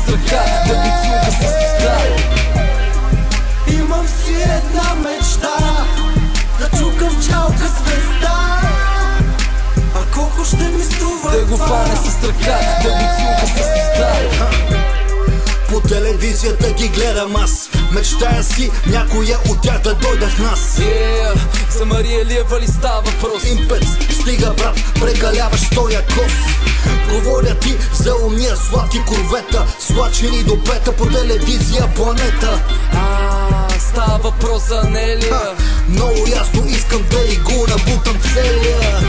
ръка да го целука с уста. Имам си една мечта, да чукам чалка звезда. А колко ще ми струва да го фане с ръка, да го целука с уста. По телевизията ги гледам аз, мечтая си някоя от тях да дойде в нас. За Мария Илиева ли става въпрос? Импец, стига брат, прекаляваш тоя кос. Говоря ти за уния сладки корвета, слачени до пета по телевизия планета. Става въпрос за Анелия. Много ясно искам да и го набутам целия.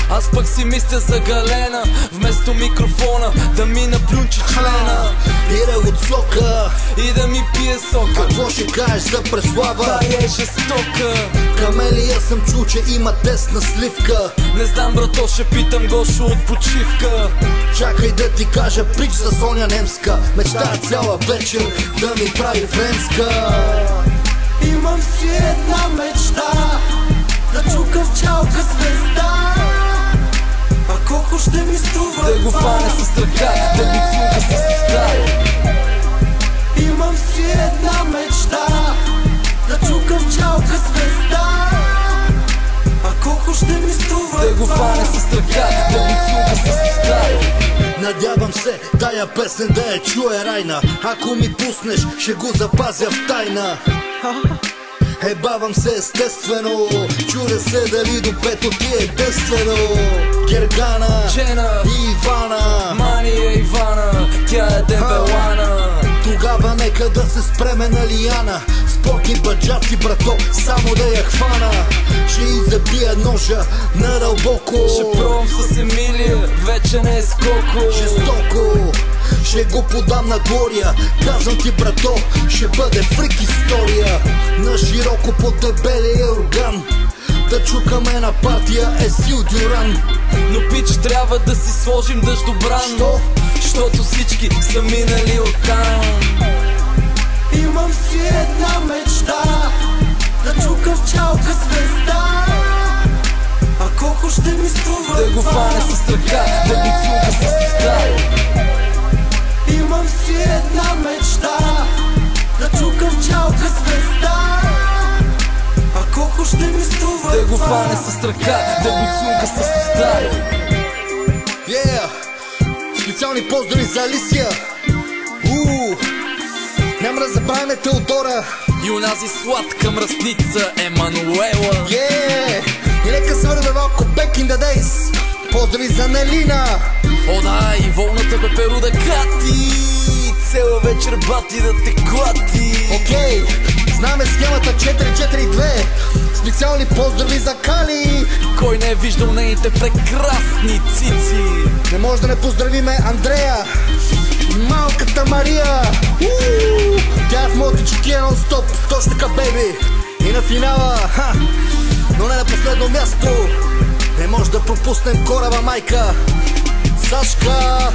Аз пък си мисля за Галена, вместо микрофона да ми наплюнчи члена. Ира от сока и да ми пие сока. Какво ще кажеш за Преслава? Тая е жестока. Камелия съм чул, че има тесна сливка. Не знам брато, ще питам Гошо от почивка. Чакай да ти кажа притч за Соня Немска. Мечтая цяла вечер да ми прави френска. Имам си една мечта, да чукам в чалка звезда. А колко ще ми струва да го фане с ръка, да го целука с уста. Имам си една мечта, да чукам в чалка звезда. А колко ще ми струва да го фане с ръка, да го целука с уста. Надявам се тая песен да я чуе Райна. Ако ми пуснеш, ще го запазя в тайна. Ебавам се естествено, чудя се дали до пето ти е дествено. Гергана, Джена и Ивана, Мания Ивана, тя е дебелана. Тогава нека да се спреме на Лияна. Спортни баджаци брато, само да я хвана. Ще изабия ножа на дълбоко. Ще пробвам с Емилия, вече не е скоко. Жестоко ще го подам на Глория. Казвам ти брато, ще бъде фрик история. На широко по дебелия орган да чукаме на партия Есил Дюран. Но пич трябва да си сложим дъждобран. Що? Щото всички са минали оттам. Имам си една мечта, да чукам в чалка звезда. А колко ще ми струва да го фане с ръка, да го целука с уста. Имам си една мечта, да чукам в чалка звезда. А колко ще ми струва да го фане с ръка, да го целука с уста. Специални поздрави за Алисия. Няма да забравяме Теодора и онази сладка мръсница Емануела. И нека се върне малко back in the days. Поздрави за Нелина. Да, и волната пеперуда Кати. Цела вечер бати да те клати. Окей, знаме схемата 4-4-2. Специални поздрави за Кали. Кой не е виждал нейните прекрасни цици? Не може да не поздравиме Андрея и малката Мария. Тя е в моите чекия нон-стоп. Точно така, бейби. И на финала, но не на последно място, не може да пропуснем кораба майка Сашка.